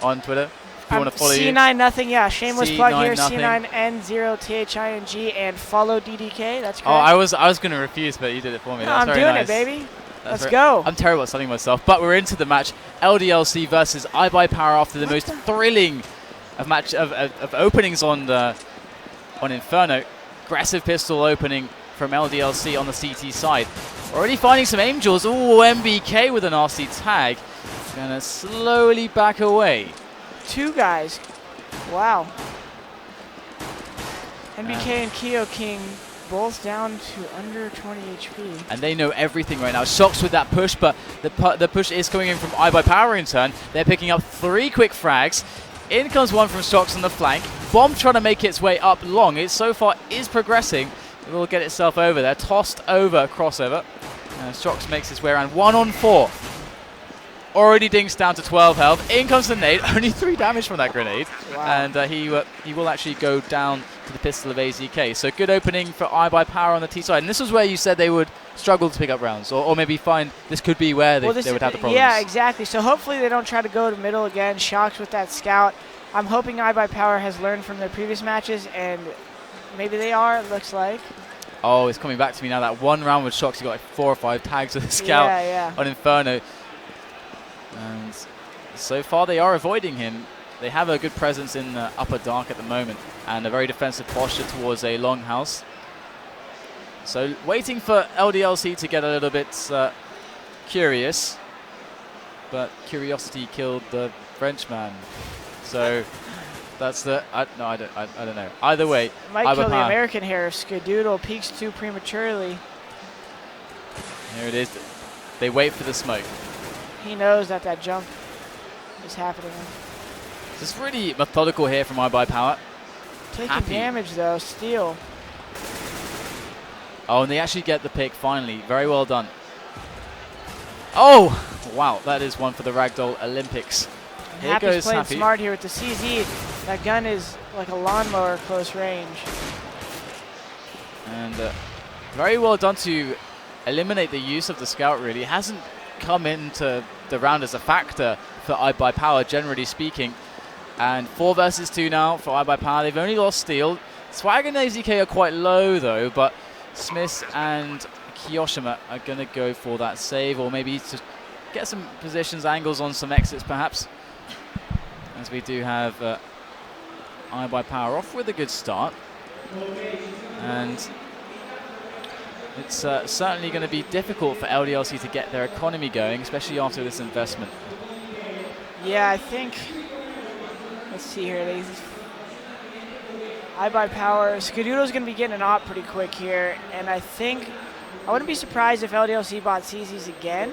on Twitter. If you want to follow C9 nothing, yeah. Shameless plug here. nothing. C9N0THING and follow DDK. That's correct. Oh, I was going to refuse, but you did it for me. No, That's I'm very doing nice. it, baby. Let's go. I'm terrible at selling myself, but we're into the match. LDLC versus iBUYPOWER after the most thrilling of openings on Inferno. Aggressive pistol opening from LDLC on the CT side. Already finding some angels. Ooh, MBK with a nasty tag. Gonna slowly back away. 2 guys. Wow. MBK and Keo King both down to under 20 HP. And they know everything right now. Shocks with that push, but the push is coming in from iBUYPOWER in turn. They're picking up 3 quick frags. In comes one from Shocks on the flank. Bomb trying to make its way up long. It so far is progressing. It will get itself over there. Tossed over crossover. Shocks makes his way around 1 on 4. Already dinks down to 12 health. In comes the nade. Only 3 damage from that grenade. Wow. And he will actually go down to the pistol of AZK. So good opening for iBUYPOWER on the T side. And this was where you said they would struggle to pick up rounds. Or maybe find this could be where they would have the problems. Yeah, exactly. So hopefully they don't try to go to middle again. Shocks with that scout. I'm hoping iBUYPOWER has learned from their previous matches. And maybe they are, it looks like. Oh, it's coming back to me now. That one round with Shocks, he got like 4 or 5 tags with the scout on Inferno. And so far they are avoiding him. They have a good presence in the upper dark at the moment and a very defensive posture towards a longhouse. So waiting for LDLC to get a little bit curious, but curiosity killed the Frenchman. So that's the I don't know. Either way, might kill the American here. Skadoodle peeks too prematurely. Here it is. They wait for the smoke. He knows that jump is happening. It's really methodical here from iBUYPOWER. Taking damage though, steal. Oh, and they actually get the pick finally. Very well done. Oh, wow, that is one for the Ragdoll Olympics. Here goes playing Happy. Smart here with the CZ. That gun is like a lawnmower close range. And very well done to eliminate the use of the scout, really. It hasn't come into the round as a factor for iBUYPOWER, generally speaking. And 4 versus 2 now for iBUYPOWER. They've only lost Steel. Swag and AZK are quite low, though, but Smith and Kiyoshima are going to go for that save, or maybe to get some positions, angles on some exits, perhaps. As we do have iBUYPOWER off with a good start. And it's certainly going to be difficult for LDLC to get their economy going, especially after this investment. Yeah, I think, let's see here. iBUYPOWER, Skadoodle's going to be getting an op pretty quick here, and I think, I wouldn't be surprised if LDLC bought CZs again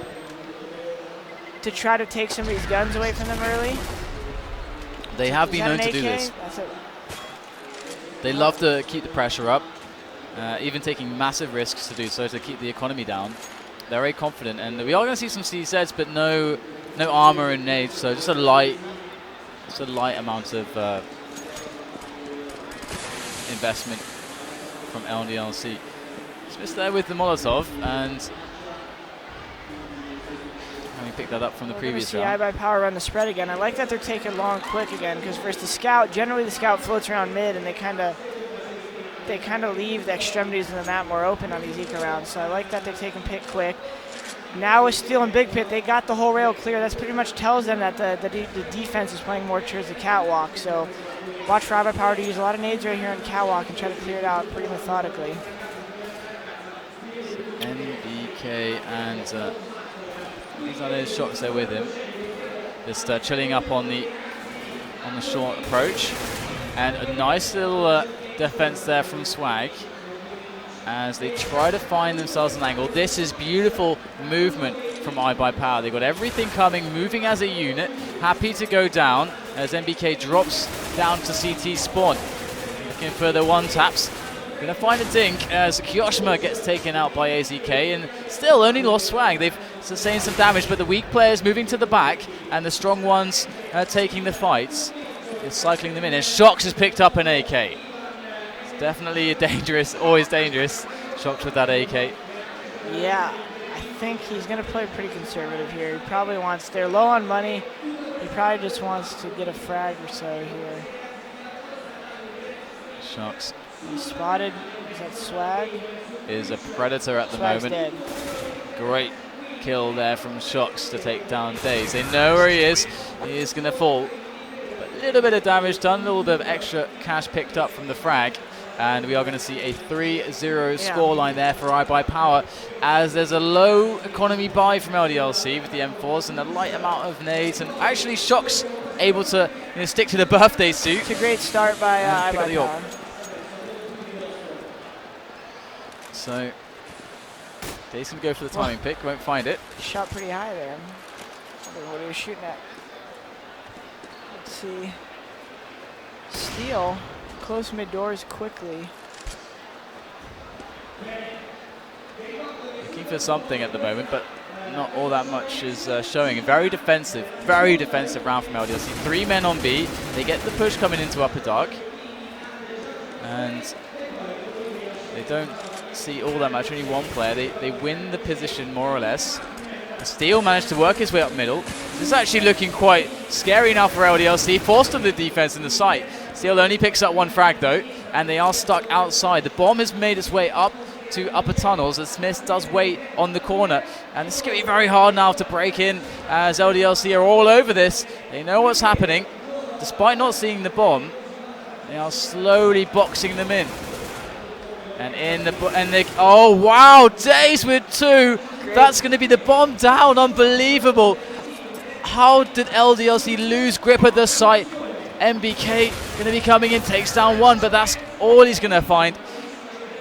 to try to take some of these guns away from them early. They have been known to do this. They love to keep the pressure up, even taking massive risks to do so to keep the economy down. They're very confident, and we are going to see some CZs, but no armor and nades, so just a light amount of investment from LDLC. Smith's there with the Molotov, and having picked that up from the previous round. iBUYPOWER run the spread again. I like that they're taking long quick again, because versus the scout, generally the scout floats around mid, and they kind of leave the extremities of the map more open on these eco rounds. So I like that they're taking pit quick. Now with Steel and Big Pit, they got the whole rail clear. That pretty much tells them that the defense is playing more towards the catwalk. So watch for iBUYPOWER to use a lot of nades right here on catwalk and try to clear it out pretty methodically. NBK and these are those shots there with him. Just chilling up on the short approach, and a nice little defense there from Swag as they try to find themselves an angle. This is beautiful movement from iBUYPOWER. They've got everything coming, moving as a unit, happy to go down as MBK drops down to CT spawn. Looking for the one taps. Gonna find a dink as Kiyoshima gets taken out by AZK, and still only lost Swag. They've sustained some damage, but the weak players moving to the back and the strong ones taking the fights. They're cycling them in, and Shocks has picked up an AK. It's definitely dangerous, always dangerous. Shocks with that AK. Yeah, I think he's gonna play pretty conservative here. He probably wants, they're low on money. He probably just wants to get a frag or so here. Shox. He's spotted. Is that Swag? Is a predator at the Swag's moment. Dead. Great kill there from Shox to take down Daze. They know where he is. He is going to fall. But a little bit of damage done, a little bit of extra cash picked up from the frag. And we are going to see a 3-0 scoreline there for iBUYPOWER, as there's a low economy buy from LDLC with the M4s and a light amount of nades. And actually Shox able to stick to the birthday suit. It's a great start by iBUYPOWER. So Daze can go for the timing pick, won't find it. Shot pretty high there. I don't know what he was shooting at. Let's see. Steal. Close mid doors quickly. Looking for something at the moment, but not all that much is showing. A very defensive round from LDLC. 3 men on B. They get the push coming into upper dark. And they don't see all that much, only one player. They win the position more or less. Steele managed to work his way up middle. This is actually looking quite scary now for LDLC. Forced on the defense in the site. Steele only picks up 1 frag though, and they are stuck outside. The bomb has made its way up to upper tunnels as Smith does wait on the corner. And it's going to be very hard now to break in, as LDLC are all over this. They know what's happening. Despite not seeing the bomb, they are slowly boxing them in. And oh wow, Daze with 2. Great. That's going to be the bomb down. Unbelievable. How did LDLC lose grip at the site? MBK going to be coming in, takes down 1, but that's all he's going to find.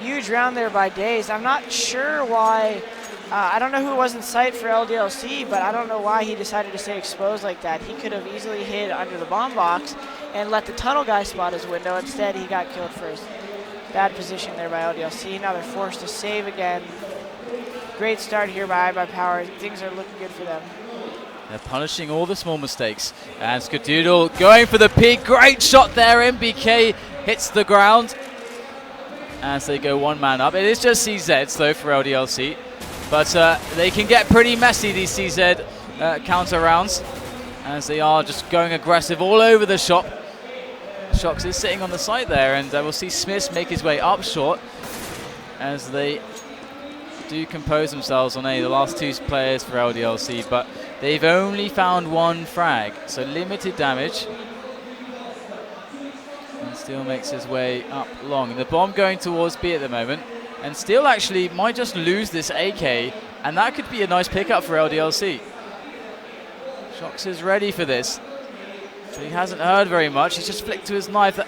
Huge round there by Daze. I'm not sure why. I don't know who was in sight for LDLC, but I don't know why he decided to stay exposed like that. He could have easily hid under the bomb box and let the tunnel guy spot his window. Instead, he got killed first. Bad position there by LDLC. Now they're forced to save again. Great start here by iBUYPOWER. Things are looking good for them. They're punishing all the small mistakes. And Skadoodle going for the peak. Great shot there. MBK hits the ground as they go 1 man up. It is just CZs though for LDLC. But they can get pretty messy, these CZ counter rounds, as they are just going aggressive all over the shop. Shox is sitting on the site there, and we'll see Smith make his way up short as they do compose themselves on the last 2 players for LDLC, but they've only found 1 frag, so limited damage. And Steele makes his way up long. The bomb going towards B at the moment, and Steele actually might just lose this AK, and that could be a nice pickup for LDLC. Shox is ready for this. But he hasn't heard very much. He's just flicked to his knife.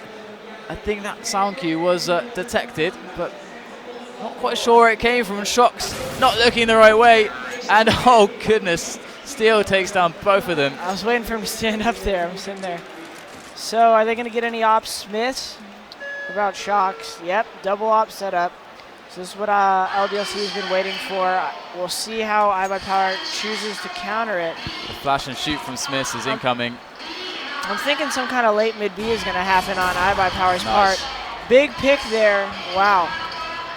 I think that sound cue was detected, but not quite sure where it came from. Shox not looking the right way. And oh goodness, Steele takes down both of them. I was waiting for him to stand up there. I'm sitting there. So are they going to get any ops Smiths? What about Shox? Yep, double op setup. So this is what LDLC has been waiting for. We'll see how iBUYPOWER chooses to counter it. The flash and shoot from Smith is incoming. I'm thinking some kind of late mid B is going to happen on iBUYPOWER's part. Big pick there. Wow.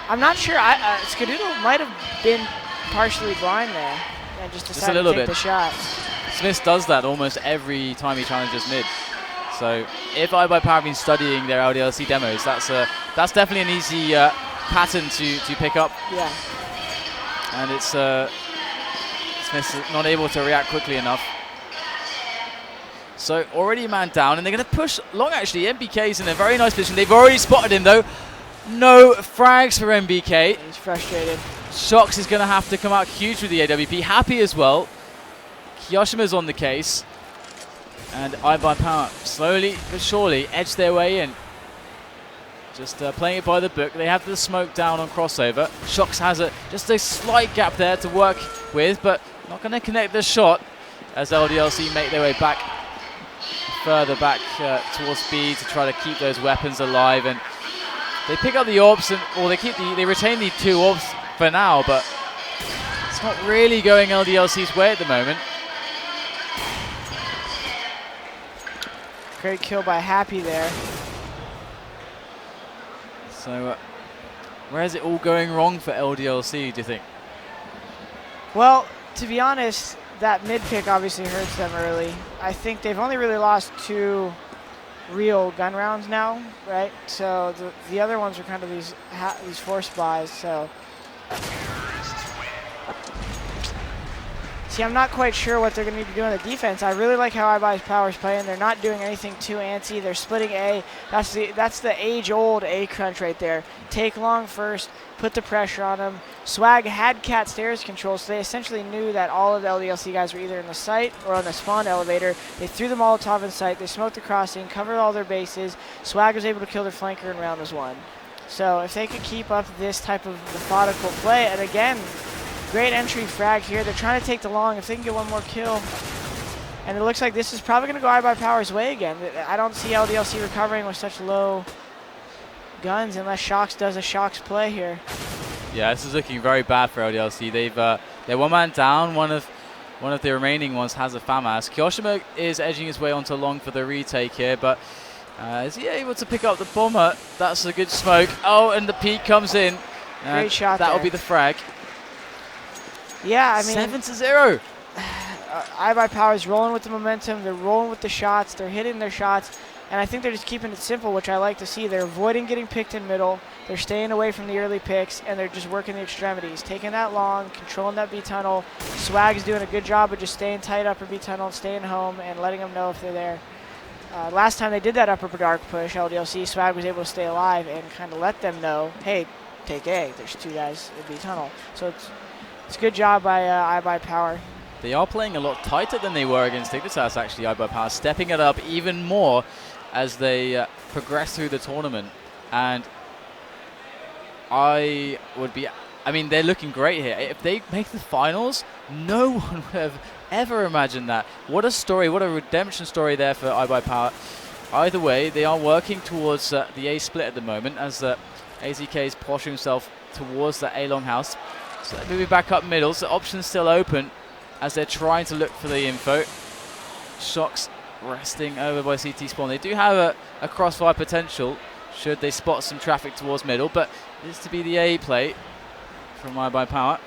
I'm not sure. Skadoodle might have been partially blind there and just decided to take the shot. Smith does that almost every time he challenges mid. So if iBUYPOWER have been studying their LDLC demos, that's definitely an easy pattern to pick up. Yeah. And it's Smith's not able to react quickly enough. So already a man down, and they're going to push long actually. MBK's in a very nice position. They've already spotted him though. No frags for MBK. He's frustrated. Shox is going to have to come out huge with the AWP. Happy as well. Kiyoshima's on the case. And iBUYPOWER slowly but surely edge their way in. Just playing it by the book. They have the smoke down on crossover. Shox has just a slight gap there to work with, but not going to connect the shot as LDLC make their way back, further back towards B to try to keep those weapons alive. And they pick up the orbs, they retain the 2 orbs for now, but it's not really going LDLC's way at the moment. Great kill by Happy there. So where is it all going wrong for LDLC, do you think? Well, to be honest, that mid pick obviously hurts them early. I think they've only really lost 2 real gun rounds now, right? So the other ones are kind of these forced buys. So see, I'm not quite sure what they're going to be doing on the defense. I really like how iBUYPOWER's playing. They're not doing anything too antsy. They're splitting A. That's the age-old A crunch right there. Take long first, put the pressure on them. Swag had cat stairs control, so they essentially knew that all of the LDLC guys were either in the site or on the spawn elevator. They threw the Molotov in sight. They smoked the crossing, covered all their bases. Swag was able to kill their flanker, and round was won. So if they could keep up this type of methodical play, and again, great entry frag here. They're trying to take the long. If they can get one more kill. And it looks like this is probably going to go iBUYPOWER's way again. I don't see LDLC recovering with such low guns unless Shox does a Shox play here. Yeah, this is looking very bad for LDLC. They're one man down. One of the remaining ones has a FAMAS. Kyoshima is edging his way onto long for the retake here, but is he able to pick up the bomber? That's a good smoke. Oh, and the peek comes in. Great shot. That'll be the frag. Yeah, I mean, 7-0. iBUYPOWER's rolling with the momentum. They're rolling with the shots. They're hitting their shots. And I think they're just keeping it simple, which I like to see. They're avoiding getting picked in middle. They're staying away from the early picks, and they're just working the extremities, taking that long, controlling that B tunnel. Swag's doing a good job of just staying tight upper B tunnel, staying home, and letting them know if they're there. Last time they did that upper dark push, LDLC, Swag was able to stay alive and kind of let them know, hey, take A. There's 2 guys in B tunnel. So it's a good job by iBUYPOWER. They are playing a lot tighter than they were against Dignitas, actually, iBUYPOWER, stepping it up even more as they progress through the tournament. And I mean, they're looking great here. If they make the finals, no one would have ever imagined that. What a story, what a redemption story there for iBUYPOWER. Either way, they are working towards the A split at the moment as AZK is posturing himself towards the A longhouse. So they're moving back up middle, so options still open as they're trying to look for the info. Shox resting over by CT spawn. They do have a crossfire potential should they spot some traffic towards middle, but this to be the A play from iBUYPOWER.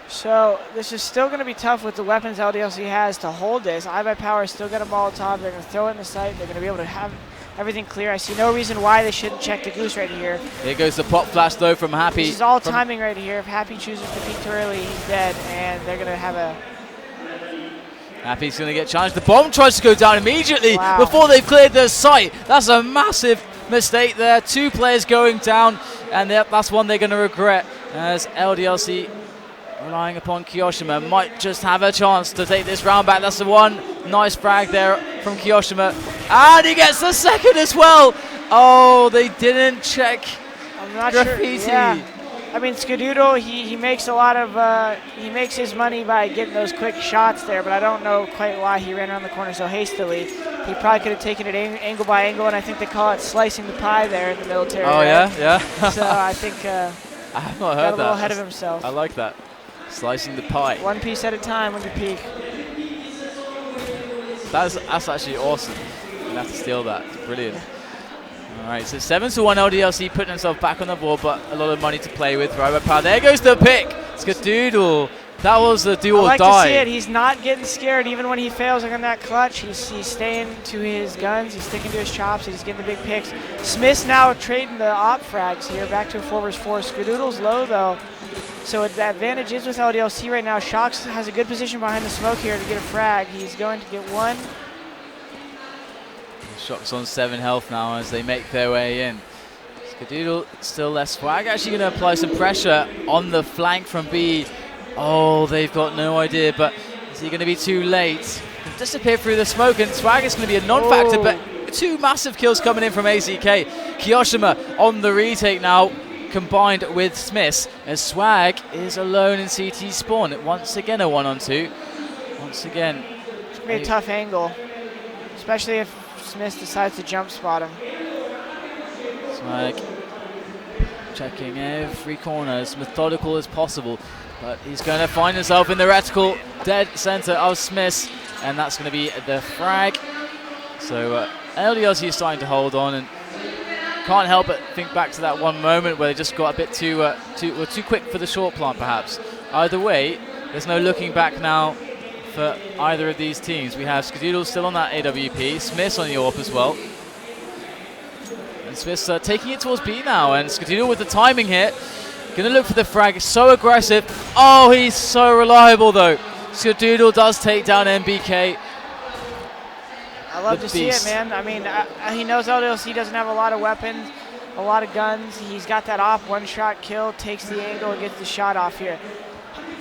So this is still going to be tough with the weapons LDLC has to hold this. iBUYPOWER still got a Molotov. They're going to throw it in the site. They're going to be able to have everything clear. I see no reason why they shouldn't check the goose right here. Here goes the pop flash though from Happy. This is all timing right here. If Happy chooses to peek too early, he's dead, and they're going to have a... Happy's going to get challenged. The bomb tries to go down immediately before they've cleared the site. That's a massive mistake there. 2 players going down, and that's one they're going to regret as LDLC relying upon Kyoshima might just have a chance to take this round back. That's the one nice frag there from Kyoshima. And he gets the second as well. Oh, they didn't check. I'm not Graffiti. sure. Yeah. I mean, Skadoodle, he makes a lot of, he makes his money by getting those quick shots there, but I don't know quite why he ran around the corner so hastily. He probably could have taken it angle by angle, and I think they call it slicing the pie there in the military. Oh, right? yeah? So I think I have not heard got a that. little ahead of himself. I like that. Slicing the pie. One piece at a time when you peek. That's actually awesome. You're going to have to steal that. It's brilliant. All right, so 7-1 LDLC putting himself back on the board, but a lot of money to play with. iBUYPOWER. There goes the pick. Skadoodle. That was the do or die. I like to see it. He's not getting scared even when he fails on that clutch. He's staying to his guns. He's sticking to his chops. He's getting the big picks. Smith's now trading the op frags here back to a 4 vs 4. Skadoodle's low though. So the advantage is with LDLC right now. Shox has a good position behind the smoke here to get a frag. He's going to get one. Shox on 7 health now as they make their way in. Skadoodle still less swag. Actually going to apply some pressure on the flank from B. Oh, they've got no idea, but is he going to be too late? He'll disappear through the smoke, and swag is going to be a non-factor, but 2 massive kills coming in from AZK. Kyoshima on the retake now, combined with Smith, as Swag is alone in CT spawn. Once again a 1-on-2. Once again. It's going to be a tough angle, especially if Smith decides to jump spot him. Swag checking every corner as methodical as possible, but he's going to find himself in the reticle dead center of Smith, and that's going to be the frag. So LDLC is starting to hold on, and can't help but think back to that one moment where they just got a bit too quick for the short plant, perhaps. Either way, There's no looking back now for either of these teams. We have Skadoodle still on that AWP, Smith's on the AWP as well. And Smith's taking it towards B now, and Skadoodle with the timing here. Gonna look for the frag, so aggressive. Oh, he's so reliable though. Skadoodle does take down MBK. I love to see it, man. I mean, he knows LDLC doesn't have a lot of weapons, a lot of guns. He's got that op, one-shot kill, takes the angle, and gets the shot off here.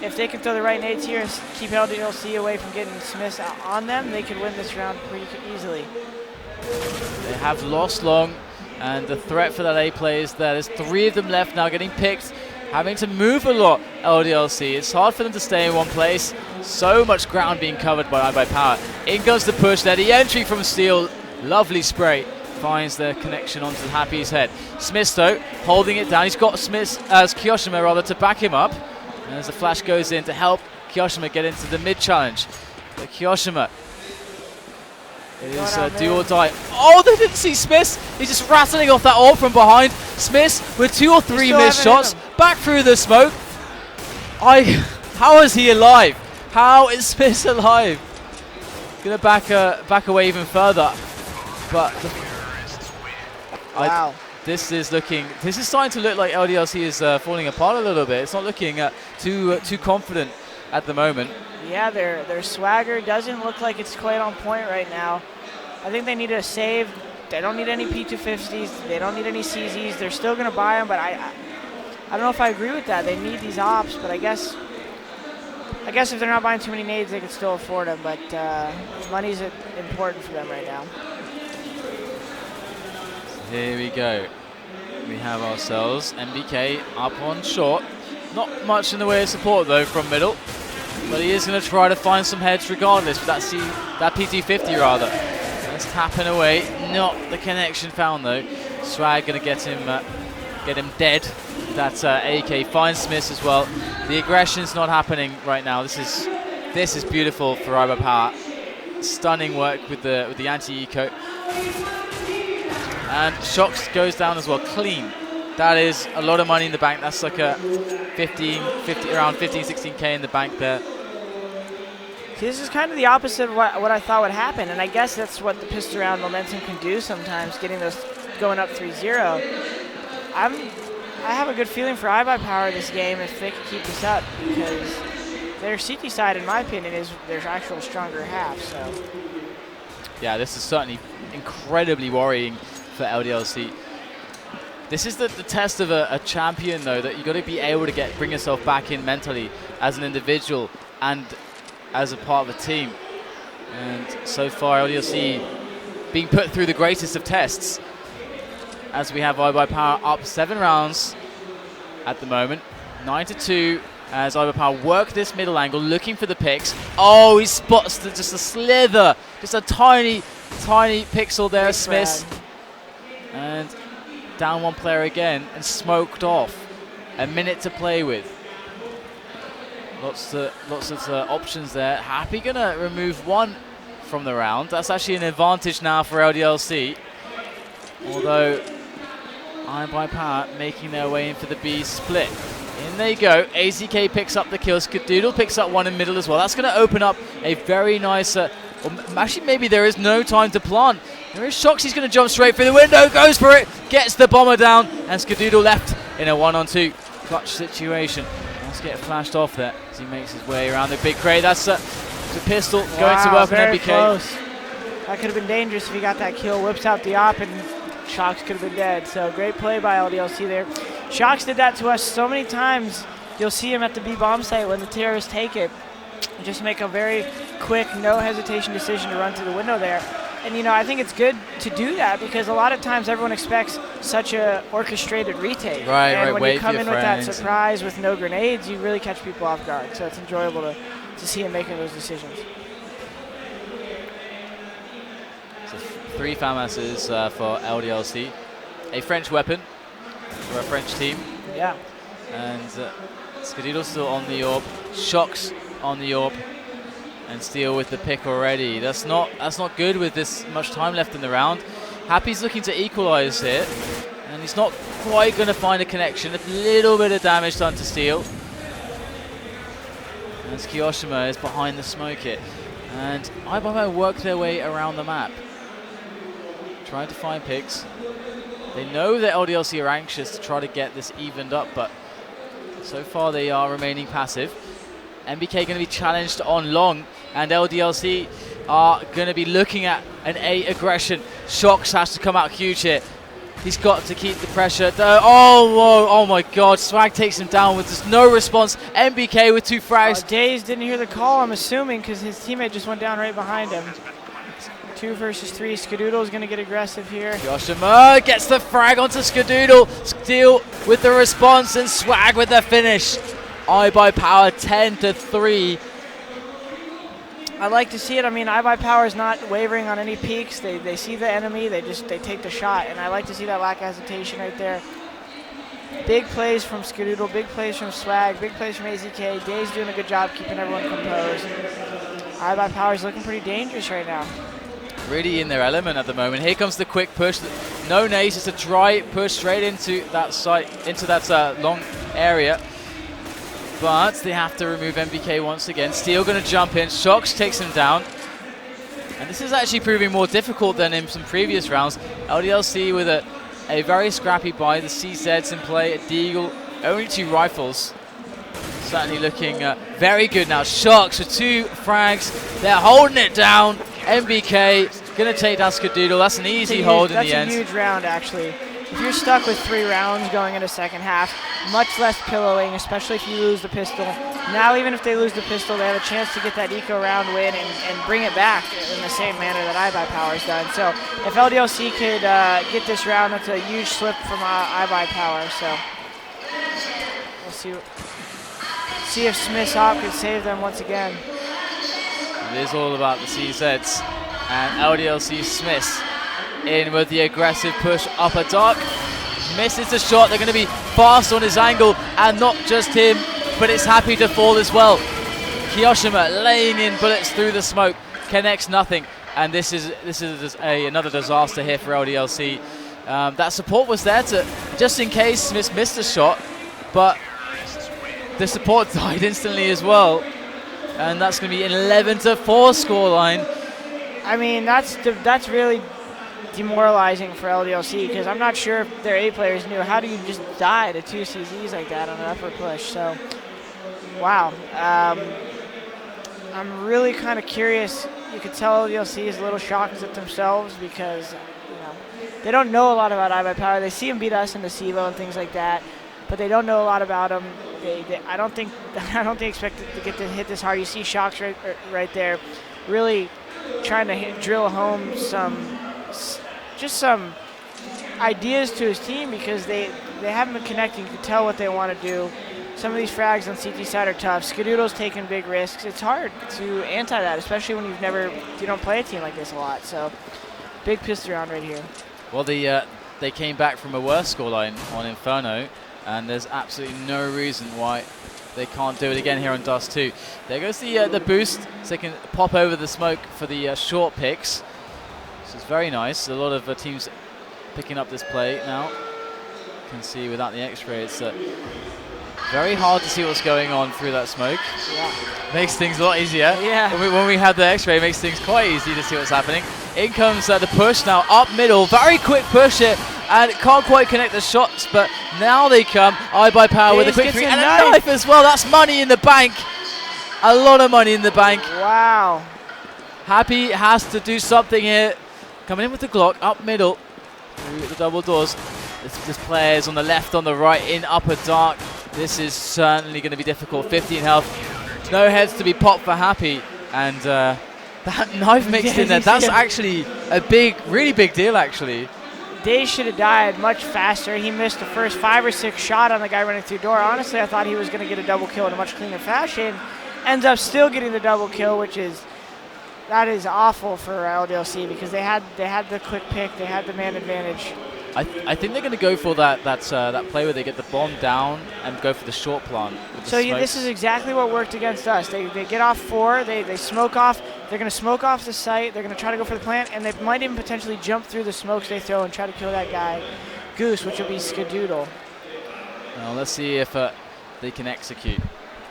If they can throw the right nades here and keep LDLC away from getting Smith on them, they could win this round pretty easily. They have lost long, and the threat for that A play is there. There's 3 of them left now getting picked, having to move a lot, LDLC. It's hard for them to stay in one place. So much ground being covered by iBUYPOWER. In goes the push there. The entry from Steel. Lovely spray. Finds the connection onto Happy's head. Smith, though, holding it down. He's got Smith, as Kiyoshima, rather, to back him up. And as the flash goes in to help Kiyoshima get into the mid-challenge. But Kiyoshima, it is do or die. Oh, they didn't see Smith. He's just rattling off that orb from behind. Smith with 2 or 3 missed shots. Back through the smoke. How is he alive? How is Smith alive? Gonna back away even further. But wow. This is starting to look like LDLC is falling apart a little bit. It's not looking too confident at the moment. Yeah, their swagger doesn't look like it's quite on point right now. I think they need a save. They don't need any P250s. They don't need any CZs. They're still going to buy them, but I don't know if I agree with that. They need these ops, but I guess if they're not buying too many nades, they can still afford them. But money's important for them right now. Here we go. We have ourselves MBK up on short. Not much in the way of support though from middle, but he is going to try to find some heads regardless. But that PT50 rather. That's tapping away. Not the connection found though. Swag going to get him dead. That's AK finds Smith as well. The aggression's not happening right now. This is beautiful for iBUYPOWER. Stunning work with the anti-eco. And Shocks goes down as well, clean. That is a lot of money in the bank. That's like a around 15, 16K in the bank there. See, this is kind of the opposite of what I thought would happen, and I guess that's what the pistol round momentum can do sometimes, getting those going up 3-0. I have a good feeling for iBUYPOWER this game if they can keep this up, because their CT side, in my opinion, is their actual stronger half. So yeah, this is certainly incredibly worrying for LDLC. This is the test of a champion, though, that you got to be able to bring yourself back in mentally as an individual and as a part of a team. And so far, LDLC being put through the greatest of tests, as we have iBUYPOWER up 7 rounds at the moment, 9-2. As iBUYPOWER work this middle angle, looking for the picks. Oh, he spots just a slither, just a tiny pixel there, Smith. And down one player again and smoked off. A minute to play with. Lots of options there. Happy gonna remove 1 from the round. That's actually an advantage now for LDLC. Although iBUYPOWER making their way in for the B split. In they go. AZK picks up the kills. Skadoodle picks up 1 in middle as well. That's going to open up a very nice... actually, maybe there is no time to plant. There is Shocks. He's going to jump straight through the window. Goes for it. Gets the bomber down. And Skadoodle left in a 1-on-2 clutch situation. Let's get flashed off there as he makes his way around the big crate. That's the pistol going to work on MBK. Close. That could have been dangerous if he got that kill. Whips out the op and Shocks could have been dead. So great play by LDLC there. Shocks did that to us so many times. You'll see him at the B bomb site when the terrorists take it. Just make a very quick, no hesitation decision to run through the window there. And you know, I think it's good to do that because a lot of times everyone expects such a orchestrated retake. Right, and right. when you come in with that surprise with no grenades, you really catch people off guard. So it's enjoyable to see him making those decisions. So 3 FAMASs for LDLC. A French weapon for a French team. Yeah. And Skadoodle still on the orb. Shocks on the orb. And Steel with the pick already. That's not good with this much time left in the round. Happy's looking to equalize here. And he's not quite going to find a connection. A little bit of damage done to Steel. And as Kiyoshima is behind the smoke here. And iBUYPOWER work their way around the map, trying to find picks. They know that LDLC are anxious to try to get this evened up, but so far they are remaining passive. MBK going to be challenged on long, and LDLC are going to be looking at an A aggression. Shox has to come out huge here. He's got to keep the pressure. Oh, whoa, oh my god, Swag takes him down with just no response. MBK with 2 frags. Daze didn't hear the call, I'm assuming, because his teammate just went down right behind him. 2 versus 3. Skadoodle is going to get aggressive here. Kiyoshima gets the frag onto Skadoodle. Steel with the response and Swag with the finish. iBUYPOWER 10-3. I like to see it. I mean, iBUYPOWER is not wavering on any peaks. They see the enemy, they take the shot, and I like to see that lack of hesitation right there. Big plays from Skadoodle, big plays from Swag, big plays from AZK. Dave's doing a good job keeping everyone composed. iBUYPOWER is looking pretty dangerous right now. Really in their element at the moment. Here comes the quick push. No nades, it's a dry push straight into that site, into that long area. But they have to remove MBK once again. Steel going to jump in. Shox takes him down. And this is actually proving more difficult than in some previous rounds. LDLC with a very scrappy buy. The CZ's in play. A Deagle. Only 2 rifles. Certainly looking very good now. Shox with 2 frags. They're holding it down. MBK going to take down Skadoodle. That's an easy hold in the end. That's a huge round, actually. If you're stuck with 3 rounds going into second half, much less pillowing, especially if you lose the pistol. Now, even if they lose the pistol, they have a chance to get that eco round win and bring it back in the same manner that iBUYPOWER's done. So if LDLC could get this round, that's a huge slip from iBUYPOWER. So we'll see if Smith's op could save them once again. It is all about the CZs and LDLC Smiths. In with the aggressive push upper dark. Misses the shot. They're going to be fast on his angle, and not just him, but it's happy to fall as well. Kiyoshima laying in bullets through the smoke, connects nothing, and this is another disaster here for LDLC. That support was there to just in case Smith missed a shot, but the support died instantly as well, and that's going to be an 11-4 scoreline. I mean, that's really demoralizing for LDLC, because I'm not sure if their A players knew how do you just die to 2 CZs like that on an upper push. So, wow. I'm really kind of curious. You could tell LDLC is a little shocked at themselves because they don't know a lot about iBUYPOWER. They see him beat us in the CEVO and things like that, but they don't know a lot about him. I don't think they expect it to get to hit this hard. You see Shox right there, really trying to drill home some ideas to his team, because they haven't been connecting. You can tell what they want to do. Some of these frags on CT side are tough. Skadoodle's taking big risks. It's hard to anti that, especially when you don't play a team like this a lot. So big pistol round right here. Well, they came back from a worse scoreline on Inferno, and there's absolutely no reason why they can't do it again here on Dust 2. There goes the boost, so they can pop over the smoke for the short picks. This is very nice. A lot of teams picking up this play now. You can see without the X-ray, it's very hard to see what's going on through that smoke. Yeah. Makes things a lot easier. Yeah. When we have the X-ray, it makes things quite easy to see what's happening. In comes the push now, up middle. Very quick push here, and it can't quite connect the shots, but now they come. iBUYPOWER with a quick 3 and a knife as well. That's money in the bank. A lot of money in the bank. Wow. Happy has to do something here. Coming in with the Glock, up middle, through the double doors. This players on the left, on the right, in upper dark. This is certainly going to be difficult. 15 health. No heads to be popped for Happy. And that knife mixed in there, that's actually a really big deal, actually. Daze should have died much faster. He missed the first 5 or 6 shot on the guy running through door. Honestly, I thought he was going to get a double kill in a much cleaner fashion. Ends up still getting the double kill, which is... that is awful for LDLC, because they had the quick pick, they had the man advantage. I think they're going to go for that play where they get the bomb down and go for the short plant. So this is exactly what worked against us. They get off 4, they smoke off. They're going to smoke off the site. They're going to try to go for the plant, and they might even potentially jump through the smokes they throw and try to kill that guy, Goose, which will be Skadoodle. Well, let's see if they can execute.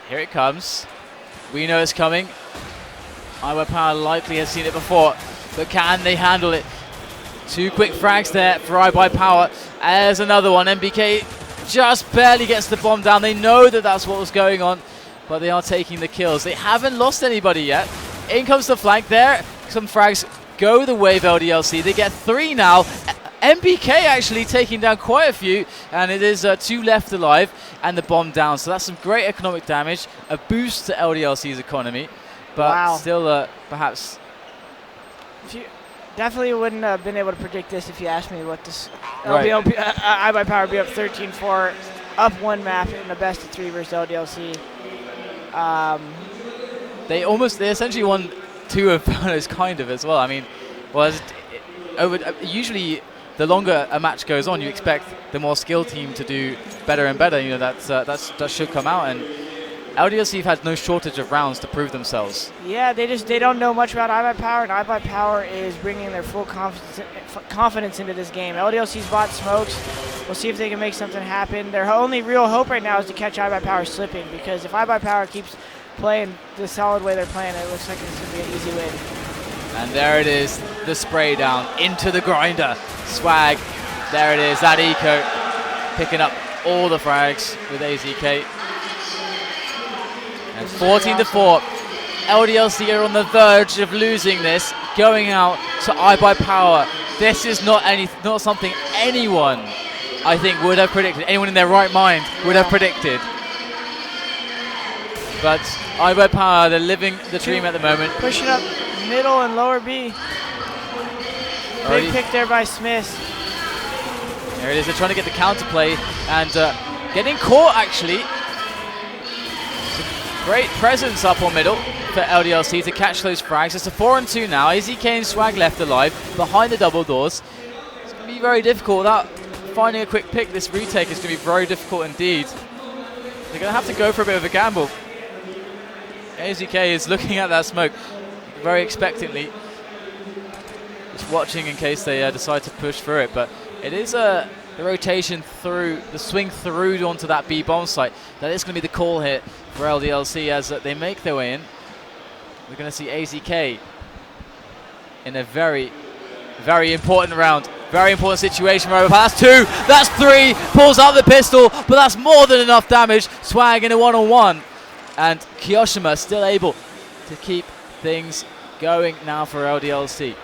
Here it comes. We know it's coming. iBUYPOWER likely has seen it before, but can they handle it? 2 quick frags there for iBUYPOWER. There's another one. MBK just barely gets the bomb down. They know that that's what was going on, but they are taking the kills. They haven't lost anybody yet. In comes the flank there. Some frags go the way of LDLC. They get 3 now. MBK actually taking down quite a few, and it is 2 left alive and the bomb down. So that's some great economic damage, a boost to LDLC's economy, but still perhaps... Definitely wouldn't have been able to predict this if you asked me what this iBUYPOWER would be up 13-4, up 1 map in the best of 3 versus LDLC. They essentially won 2 of those kind of as well. I mean, usually the longer a match goes on, you expect the more skilled team to do better and better. You know, that should come out, and LDLC have had no shortage of rounds to prove themselves. Yeah, they don't know much about iBUYPOWER, and iBUYPOWER is bringing their full confidence into this game. LDLC's bought smokes. We'll see if they can make something happen. Their only real hope right now is to catch iBUYPOWER slipping, because if iBUYPOWER keeps playing the solid way they're playing, it looks like it's going to be an easy win. And there it is, the spray down into the grinder. Swag, there it is, that eco picking up all the frags with AZK. And 14-4, LDLC are on the verge of losing this, going out to iBUYPOWER. This is not something anyone, I think, would have predicted. Anyone in their right mind would have predicted. But iBUYPOWER, they're living the dream at the moment. Pushing up middle and lower B. Big pick there by Smith. There it is, they're trying to get the counterplay and getting caught actually. Great presence up on middle for LDLC to catch those frags. It's a 4-2 now. AZK and Swag left alive behind the double doors. It's going to be very difficult. Without finding a quick pick, this retake is going to be very difficult indeed. They're going to have to go for a bit of a gamble. AZK is looking at that smoke very expectantly. Just watching in case they decide to push through it. But it is the rotation through, the swing through onto that B bomb site. That is going to be the call here for LDLC as they make their way in. We're going to see AZK in a very, very important round. Very important situation. That's 2, that's 3, pulls out the pistol, but that's more than enough damage. Swag in a 1-on-1. And Kiyoshima still able to keep things going now for LDLC.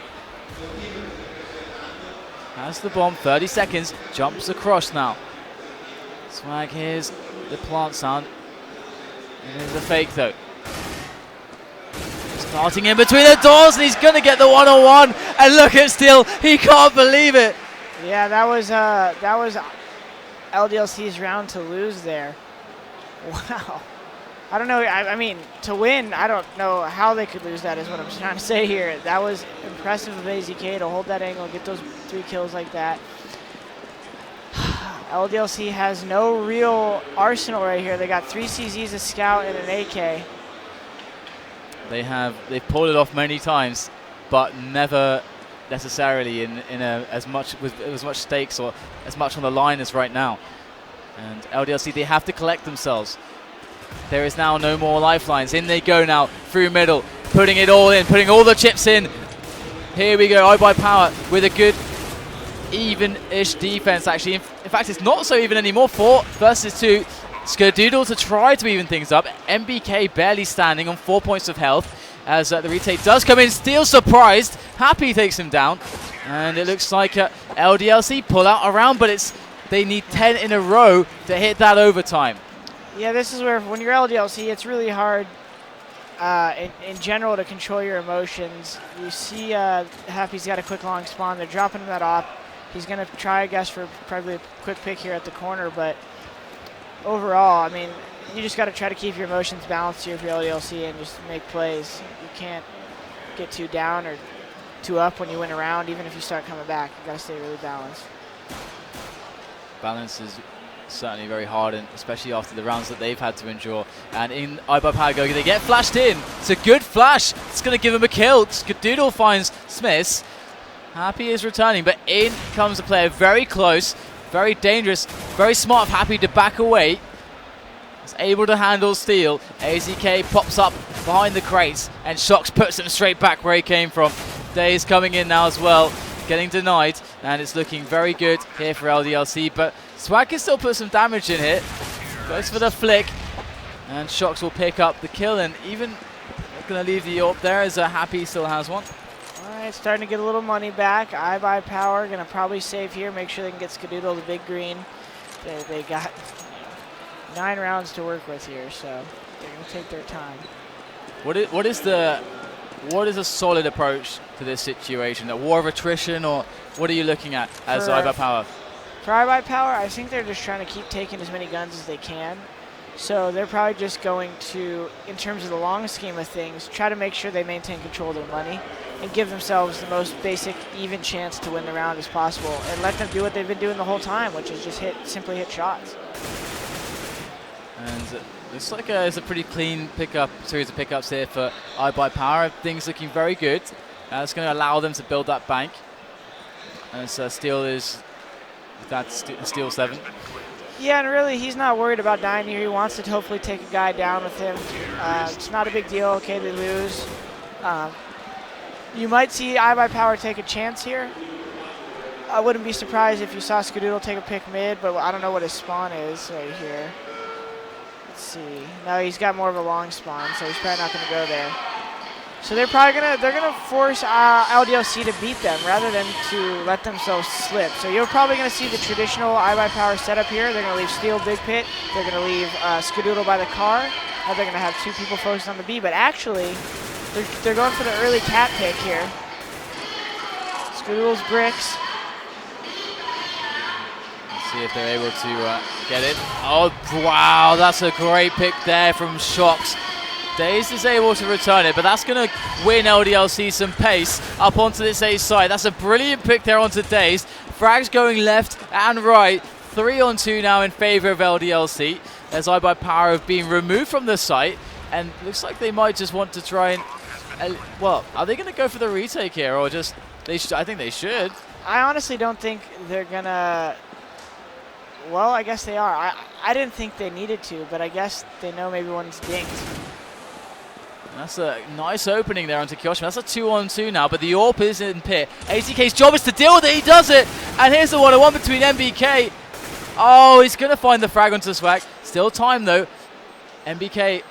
Has the bomb, 30 seconds, jumps across now. Swag hears the plant sound. It is a fake though. Starting in between the doors, and he's going to get the 1-on-1. And look at Steel, he can't believe it. Yeah, that was LDLC's round to lose there. Wow. I don't know. I mean, to win, I don't know how they could lose that is what I'm trying to say here. That was impressive of AZK to hold that angle, get those 3 kills like that. LDLC has no real arsenal right here. They got 3 CZs, a scout, and an AK. They've pulled it off many times, but never necessarily in as much stakes or as much on the line as right now. And LDLC, they have to collect themselves. There is now no more lifelines. In they go now through middle, putting it all in, putting all the chips in. Here we go, iBUYPOWER with a good even-ish defense actually. In fact, it's not so even anymore. 4 versus 2. Skadoodle to try to even things up. MBK barely standing on 4 points of health as the retake does come in. Steel surprised. Happy takes him down. And it looks like LDLC pull out a round, but they need 10 in a row to hit that overtime. Yeah, this is where when you're LDLC, it's really hard in general to control your emotions. You see Happy's got a quick long spawn. They're dropping him that op. He's going to try, I guess, for probably a quick pick here at the corner. But overall, I mean, you just got to try to keep your emotions balanced here for LDLC and just make plays. You can't get too down or too up when you win a round, even if you start coming back. You got to stay really balanced. Balance is certainly very hard, and especially after the rounds that they've had to endure. And in iBUYPOWER go, they get flashed in. It's a good flash. It's going to give him a kill. Skadoodle finds Smiths. Happy is returning, but in comes the player very close, very dangerous, very smart of Happy to back away. He's able to handle Steel. AZK pops up behind the crates, and Shocks puts him straight back where he came from. Days coming in now as well, getting denied, and it's looking very good here for LDLC, but Swag can still put some damage in here. Goes for the flick, and Shocks will pick up the kill, and even going to leave the AWP there as Happy still has one. All right, starting to get a little money back. iBUYPOWER going to probably save here, make sure they can get Skadoodle the big green. They got 9 rounds to work with here, so they're going to take their time. What is a solid approach to this situation? A war of attrition, or what are you looking at as iBUYPOWER? For iBUYPOWER, I think they're just trying to keep taking as many guns as they can. So they're probably just going to, in terms of the long scheme of things, try to make sure they maintain control of their money and give themselves the most basic, even chance to win the round as possible, and let them do what they've been doing the whole time, which is just simply hit shots. And looks like it's a pretty clean series of pickups here for iBUYPOWER. Things looking very good. It's going to allow them to build that bank. As Steel is Steel 7. Yeah, and really, he's not worried about dying here. He wants to hopefully take a guy down with him. It's not a big deal. Okay, they lose. You might see iBUYPOWER take a chance here. I wouldn't be surprised if you saw Skadoodle take a pick mid, but I don't know what his spawn is right here. Let's see. No, he's got more of a long spawn, so he's probably not going to go there. So they're probably gonna force LDLC to beat them rather than to let themselves slip. So you're probably gonna see the traditional iBUYPOWER setup here. They're gonna leave Steel big pit. They're gonna leave Skadoodle by the car. Now they're gonna have 2 people focused on the B. But actually, they're going for the early cat pick here. Skadoodle's bricks. Let's see if they're able to get it. Oh wow, that's a great pick there from Shocks. Daze is able to return it, but that's going to win LDLC some pace up onto this A side. That's a brilliant pick there onto Daze. Frags going left and right. 3-on-2 now in favor of LDLC, as iBUYPOWER have been removed from the site, and looks like they might just want to try and... well, are they going to go for the retake here, or just... I think they should. I honestly don't think they're going to... Well, I guess they are. I didn't think they needed to, but I guess they know maybe one's dinked. That's a nice opening there onto Kiyoshima. That's a 2-on-2 now, but the AWP is in pit. ATK's job is to deal with it. He does it. And here's the 1-on-1 between MBK. Oh, he's going to find the frag onto Swag. Still time, though. MBK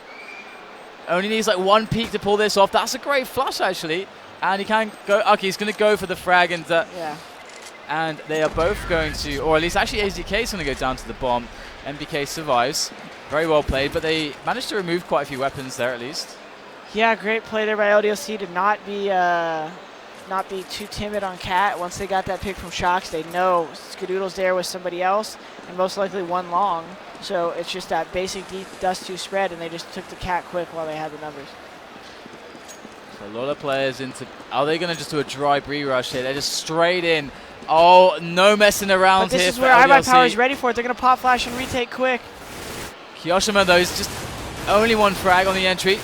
only needs like 1 peek to pull this off. That's a great flush, actually. And he can go. Okay, he's going to go for the frag. And yeah. And they are both going to, or at least actually AZK is going to go down to the bomb. MBK survives. Very well played, but they managed to remove quite a few weapons there, at least. Yeah, great play there by LDLC to not be too timid on Cat. Once they got that pick from Shocks, they know Skadoodle's there with somebody else, and most likely 1 long. So it's just that basic deep dust 2 spread, and they just took the Cat quick while they had the numbers. So a lot of players into... Are they going to just do a dry Bree rush here? They're just straight in. Oh, no messing around here. This is where iBUYPOWER is ready for it. They're going to pop flash and retake quick. Kiyoshima, though, is just only 1 frag on the entry.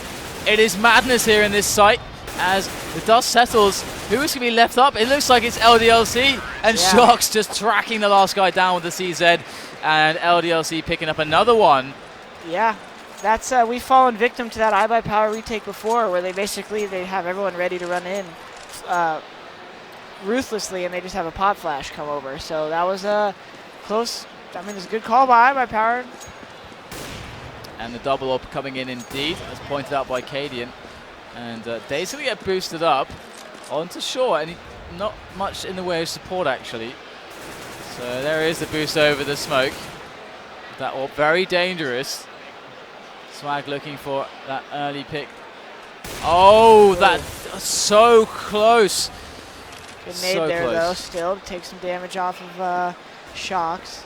It is madness here in this site as the dust settles. Who is going to be left up? It looks like it's LDLC, and Shocks just tracking the last guy down with the CZ, and LDLC picking up another one. Yeah, that's we've fallen victim to that iBUYPOWER retake before, where they have everyone ready to run in ruthlessly, and they just have a pop flash come over. So that was a close. I mean, it's a good call by iBUYPOWER. And the double up coming in indeed, as pointed out by Cadian. And Dave's going to get boosted up onto short, and not much in the way of support, actually. So there is the boost over the smoke. That was very dangerous. Swag looking for that early pick. Oh, that's so close. Good nade there, though, still to take some damage off of Shocks.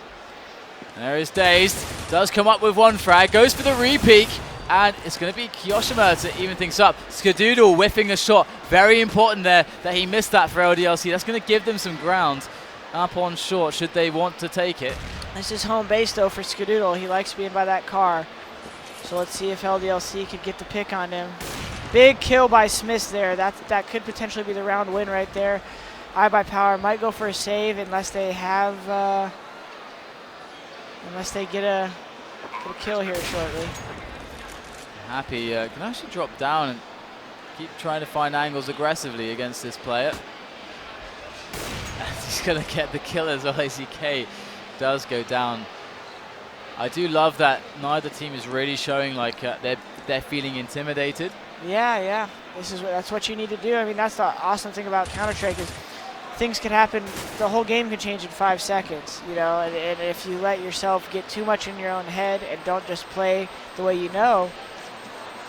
There is Dazed, does come up with 1 frag, goes for the re-peek, and it's going to be Kiyoshima to even things up. Skadoodle whiffing a shot, very important there that he missed that for LDLC. That's going to give them some ground up on short should they want to take it. This is home base, though, for Skadoodle. He likes being by that car. So let's see if LDLC could get the pick on him. Big kill by Smith there. That could potentially be the round win right there. iBUYPOWER might go for a save unless they have... unless they get a kill here shortly. Happy can actually drop down and keep trying to find angles aggressively against this player. And he's going to get the kill as well. AZK does go down. I do love that neither team is really showing like they're feeling intimidated. Yeah. That's what you need to do. I mean, that's the awesome thing about Counter-Strike is things can happen. The whole game can change in 5 seconds, you know. And if you let yourself get too much in your own head and don't just play the way you know,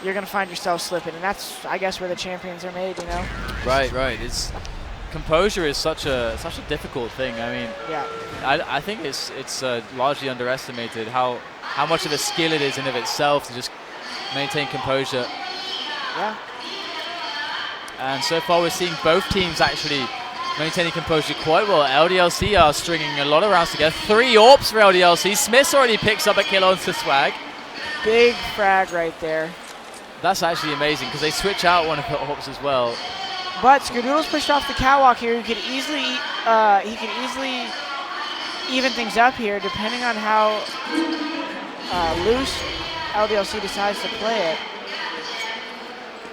you're going to find yourself slipping. And that's, I guess, where the champions are made, you know. Right. It's composure is such a difficult thing. I mean, yeah. I think it's largely underestimated how much of a skill it is in of itself to just maintain composure. Yeah. And so far we're seeing both teams actually maintaining composure quite well. LDLC are stringing a lot of rounds together. 3 AWPs for LDLC. Smiths already picks up a kill onto Swag. Big frag right there. That's actually amazing because they switch out one of the AWPs as well. But Skadoodle's pushed off the catwalk here. He could easily even things up here depending on how loose LDLC decides to play it.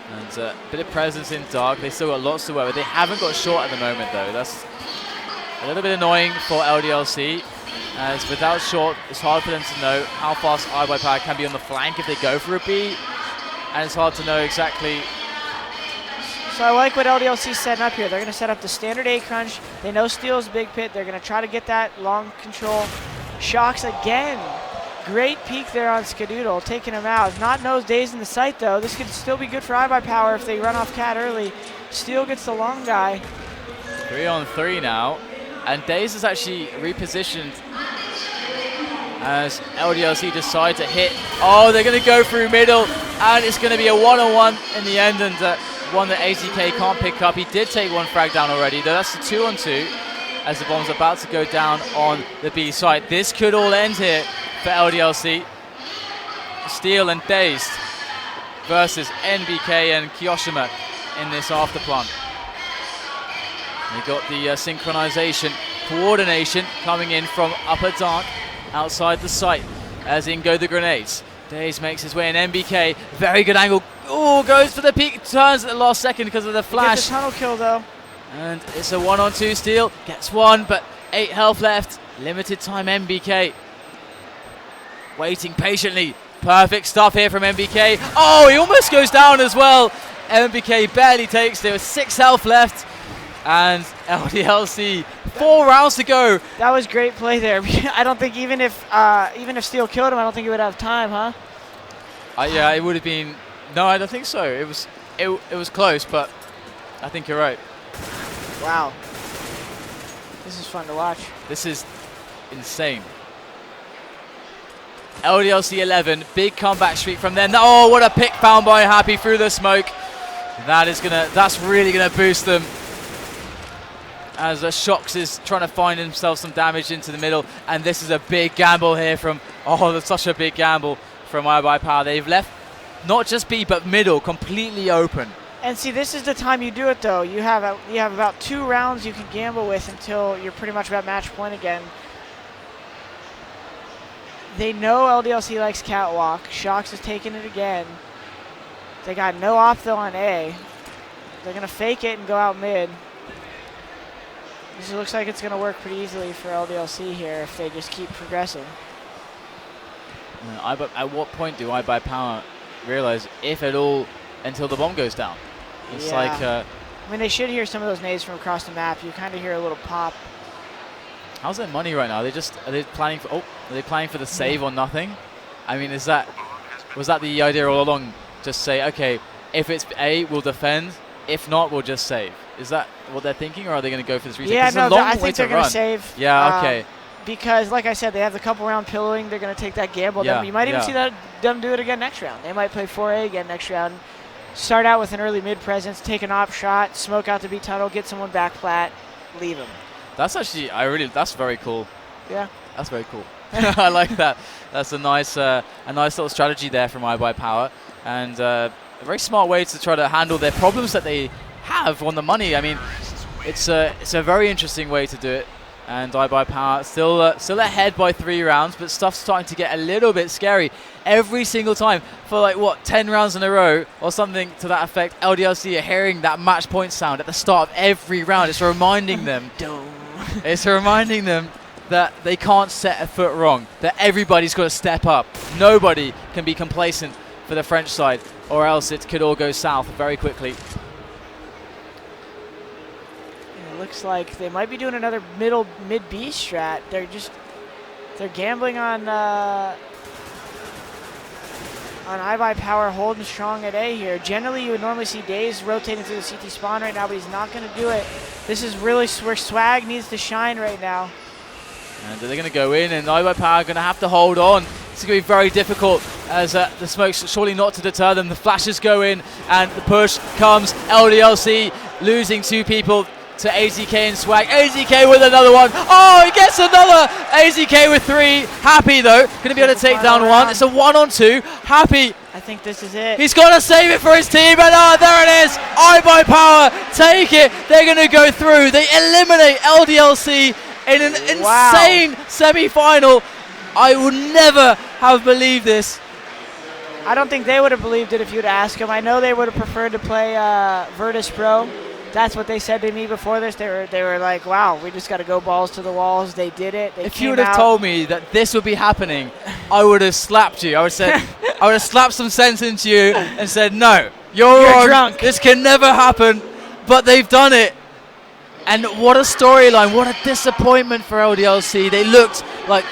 And a bit of presence in dark. They still got lots to work with. They haven't got short at the moment though. That's a little bit annoying for LDLC. As without short, it's hard for them to know how fast iBUYPOWER can be on the flank if they go for a B. And it's hard to know exactly. So I like what LDLC's setting up here. They're going to set up the standard A crunch. They know Steel's big pit. They're going to try to get that long control. Shocks again. Great peek there on Skadoodle, taking him out. Not nose days in the sight though. This could still be good for iBUYPOWER if they run off Cat early. Steel gets the long guy. 3 on 3 now. And Daze is actually repositioned as LDLC decide to hit. Oh, they're going to go through middle. And it's going to be a 1-on-1 in the end. And one that AZK can't pick up. He did take 1 frag down already, though that's the 2-on-2 as the bomb's about to go down on the B side. This could all end here for LDLC. Steel and Dazed versus NBK and Kiyoshima in this afterplan. We got the synchronization, coordination coming in from upper dark outside the site as in go the grenades. Daze makes his way in. NBK, very good angle. Oh, goes for the peak, turns at the last second because of the flash. Gets a tunnel kill though. And it's a 1-on-2 Steel. Gets 1, but 8 health left. Limited time NBK. Waiting patiently. Perfect stuff here from NBK. Oh, he almost goes down as well. NBK barely takes. There was 6 health left. And LDLC, 4 rounds to go. That was great play there. I don't think even if Steel killed him, I don't think he would have time, huh? Yeah, it would have been. No, I don't think so. It was close, but I think you're right. Wow. This is fun to watch. This is insane. LDLC 11, big comeback streak from them. Oh, what a pick found by Happy through the smoke. That's really gonna boost them. As Shox is trying to find himself some damage into the middle, and this is a big gamble here that's such a big gamble from iBUYPOWER. They've left not just B, but middle completely open. And see, this is the time you do it though. You have about 2 rounds you can gamble with until you're pretty much about match point again. They know LDLC likes catwalk. Shox is taking it again. They got no op though on A. They're gonna fake it and go out mid. This looks like it's gonna work pretty easily for LDLC here if they just keep progressing. At what point do iBUYPOWER realize, if at all, until the bomb goes down? It's like. I mean, they should hear some of those nades from across the map. You kind of hear a little pop. How's their money right now? Are they planning for? Oh, are they planning for the save or nothing? I mean, was that the idea all along? Just say, okay, if it's A, we'll defend. If not, we'll just save. Is that what they're thinking, or are they going to go for this retake? Yeah, no, I think they're going to to save. Yeah, okay. Because, like I said, they have the couple round pillowing. They're going to take that gamble. Yeah, you might even see them do it again next round. They might play 4A again next round. Start out with an early mid presence, take an op shot, smoke out the B tunnel, get someone back flat, leave them. That's actually, that's very cool. Yeah. That's very cool. I like that. That's a nice little strategy there from iBUYPOWER, and a very smart way to try to handle their problems that they have on the money. I mean, it's a very interesting way to do it. And iBUYPOWER still ahead by 3 rounds, but stuff's starting to get a little bit scary. Every single time for like, what, 10 rounds in a row or something to that effect, LDLC are hearing that match point sound at the start of every round. It's reminding them. It's reminding them that they can't set a foot wrong, that everybody's got to step up. Nobody can be complacent for the French side, or else it could all go south very quickly. It looks like they might be doing another mid-B strat. They're gambling on iBUYPOWER holding strong at A here. Generally, you would normally see Daze rotating through the CT spawn right now, but he's not going to do it. This is really where Swag needs to shine right now. And they're going to go in, and iBUYPOWER are going to have to hold on. It's going to be very difficult as the smoke's surely not to deter them. The flashes go in, and the push comes. LDLC losing 2 people to AZK and Swag. AZK with another one. Oh, he gets another. AZK with 3. Happy, though. Going to be able to take down 1. It's a 1-on-2. Happy. I think this is it. He's got to save it for his team, and there it is. iBUYPOWER take it. They're going to go through. They eliminate LDLC in an insane semi-final. I would never have believed this. I don't think they would have believed it if you'd asked them. I know they would have preferred to play Virtus Pro. That's what they said to me before this. They were like, wow, we just got to go balls to the walls. They did it. If you would have told me that this would be happening, I would have slapped you. I would have slapped some sense into you and said, no, you're wrong. Drunk. This can never happen. But they've done it. And what a storyline. What a disappointment for LDLC. They looked like